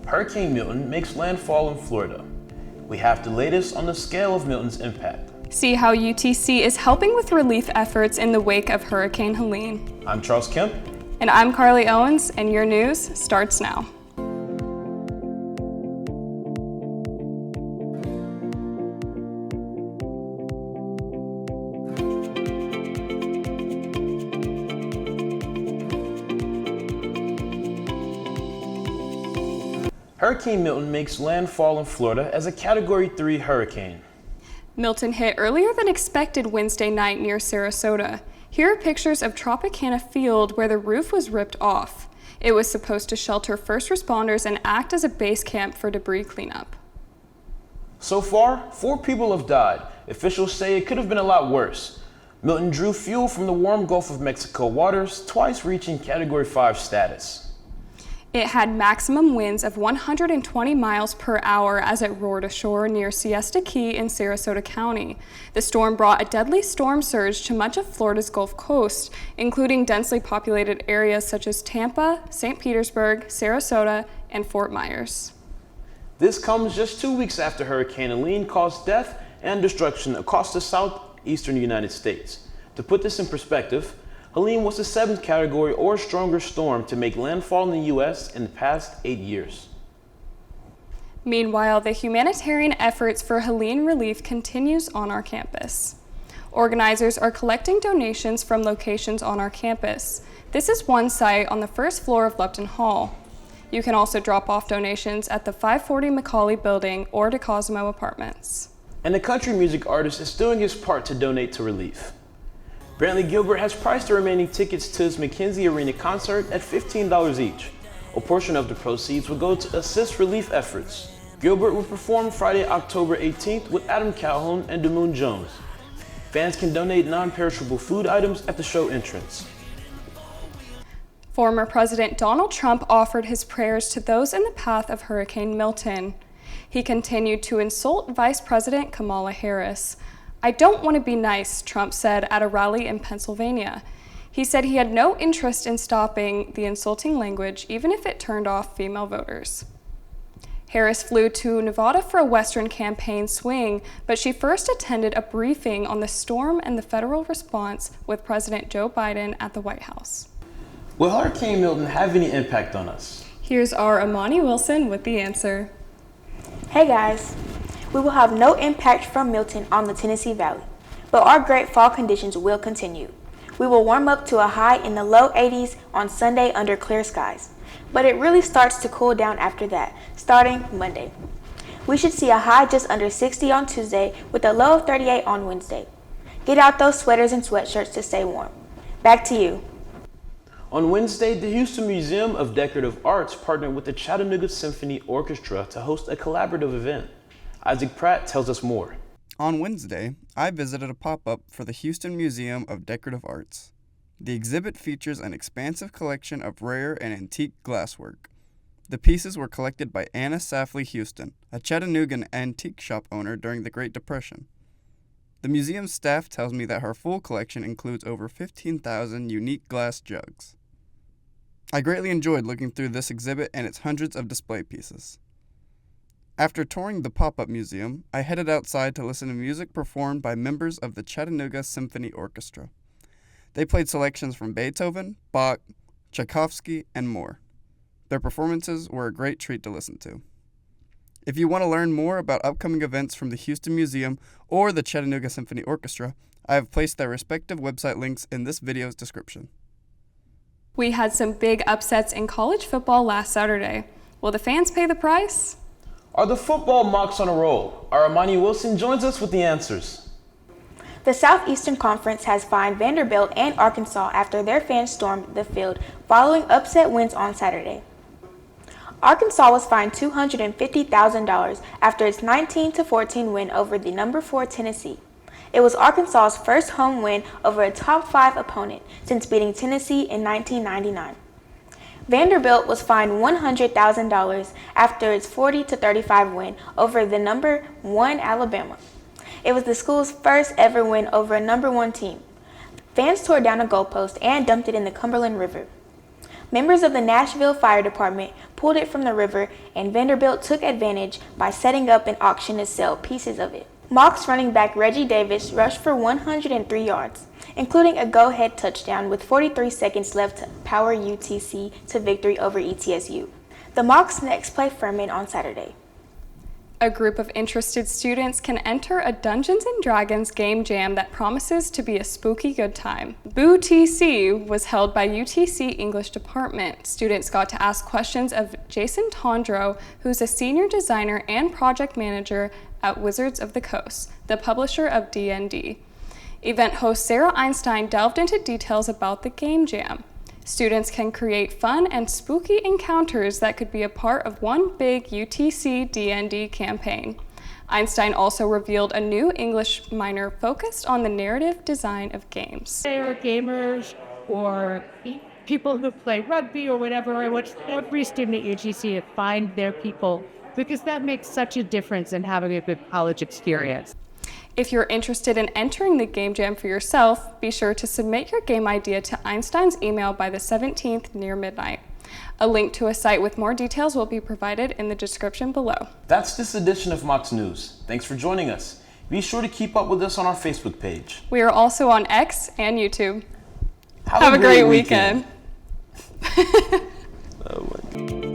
Hurricane Milton makes landfall in Florida. We have the latest on the scale of Milton's impact. See how UTC is helping with relief efforts in the wake of Hurricane Helene. I'm Charles Kemp. And I'm Carly Owens, and your news starts now. Hurricane Milton makes landfall in Florida as a Category 3 hurricane. Milton hit earlier than expected Wednesday night near Sarasota. Here are pictures of Tropicana Field where the roof was ripped off. It was supposed to shelter first responders and act as a base camp for debris cleanup. So far, 4 people have died. Officials say it could have been a lot worse. Milton drew fuel from the warm Gulf of Mexico waters, twice reaching Category 5 status. It had maximum winds of 120 miles per hour as it roared ashore near Siesta Key in Sarasota County. The storm brought a deadly storm surge to much of Florida's Gulf Coast, including densely populated areas such as Tampa, St. Petersburg, Sarasota, and Fort Myers. This comes just 2 weeks after Hurricane Helene caused death and destruction across the southeastern United States. To put this in perspective, Helene was the 7th category or stronger storm to make landfall in the U.S. in the past 8 years. Meanwhile, the humanitarian efforts for Helene relief continues on our campus. Organizers are collecting donations from locations on our campus. This is one site on the first floor of Lupton Hall. You can also drop off donations at the 540 Macaulay building or to Cosmo Apartments. And the country music artist is doing his part to donate to relief. Brantley Gilbert has priced the remaining tickets to his McKenzie Arena concert at $15 each. A portion of the proceeds will go to assist relief efforts. Gilbert will perform Friday, October 18th with Adam Calhoun and Damoon Jones. Fans can donate non-perishable food items at the show entrance. Former President Donald Trump offered his prayers to those in the path of Hurricane Milton. He continued to insult Vice President Kamala Harris. "I don't want to be nice," Trump said at a rally in Pennsylvania. He said he had no interest in stopping the insulting language, even if it turned off female voters. Harris flew to Nevada for a Western campaign swing, but she first attended a briefing on the storm and the federal response with President Joe Biden at the White House. Will Hurricane Milton have any impact on us? Here's our Amani Wilson with the answer. Hey guys. We will have no impact from Milton on the Tennessee Valley, but our great fall conditions will continue. We will warm up to a high in the low 80s on Sunday under clear skies, but it really starts to cool down after that, starting Monday. We should see a high just under 60 on Tuesday with a low of 38 on Wednesday. Get out those sweaters and sweatshirts to stay warm. Back to you. On Wednesday, the Houston Museum of Decorative Arts partnered with the Chattanooga Symphony Orchestra to host a collaborative event. Isaac Pratt tells us more. On Wednesday, I visited a pop-up for the Houston Museum of Decorative Arts. The exhibit features an expansive collection of rare and antique glasswork. The pieces were collected by Anna Safley Houston, a Chattanoogan antique shop owner during the Great Depression. The museum staff tells me that her full collection includes over 15,000 unique glass jugs. I greatly enjoyed looking through this exhibit and its hundreds of display pieces. After touring the pop-up museum, I headed outside to listen to music performed by members of the Chattanooga Symphony Orchestra. They played selections from Beethoven, Bach, Tchaikovsky, and more. Their performances were a great treat to listen to. If you want to learn more about upcoming events from the Houston Museum or the Chattanooga Symphony Orchestra, I have placed their respective website links in this video's description. We had some big upsets in college football last Saturday. Will the fans pay the price? Are the football Mocs on a roll? Our Amani Wilson joins us with the answers. The Southeastern Conference has fined Vanderbilt and Arkansas after their fans stormed the field following upset wins on Saturday. Arkansas was fined $250,000 after its 19-14 win over the number 4 Tennessee. It was Arkansas's first home win over a top 5 opponent since beating Tennessee in 1999. Vanderbilt was fined $100,000 after its 40-35 win over the number 1 Alabama. It was the school's first ever win over a number 1 team. Fans tore down a goalpost and dumped it in the Cumberland River. Members of the Nashville Fire Department pulled it from the river, and Vanderbilt took advantage by setting up an auction to sell pieces of it. Mocs running back Reggie Davis rushed for 103 yards, including a go-ahead touchdown with 43 seconds left to power UTC to victory over ETSU. The Mocs next play Furman on Saturday. A group of interested students can enter a Dungeons & Dragons game jam that promises to be a spooky good time. Boo TC was held by UTC English Department. Students got to ask questions of Jason Tondro, who's a senior designer and project manager at Wizards of the Coast, the publisher of D&D. Event host Sarah Einstein delved into details about the game jam. Students can create fun and spooky encounters that could be a part of one big UTC D&D campaign. Einstein also revealed a new English minor focused on the narrative design of games. They are gamers or people who play rugby or whatever. I want every student at UTC to find their people because that makes such a difference in having a good college experience. If you're interested in entering the game jam for yourself, be sure to submit your game idea to Einstein's email by the 17th near midnight. A link to a site with more details will be provided in the description below. That's this edition of Mocs News. Thanks for joining us. Be sure to keep up with us on our Facebook page. We are also on X and YouTube. Have a great weekend. Oh my God.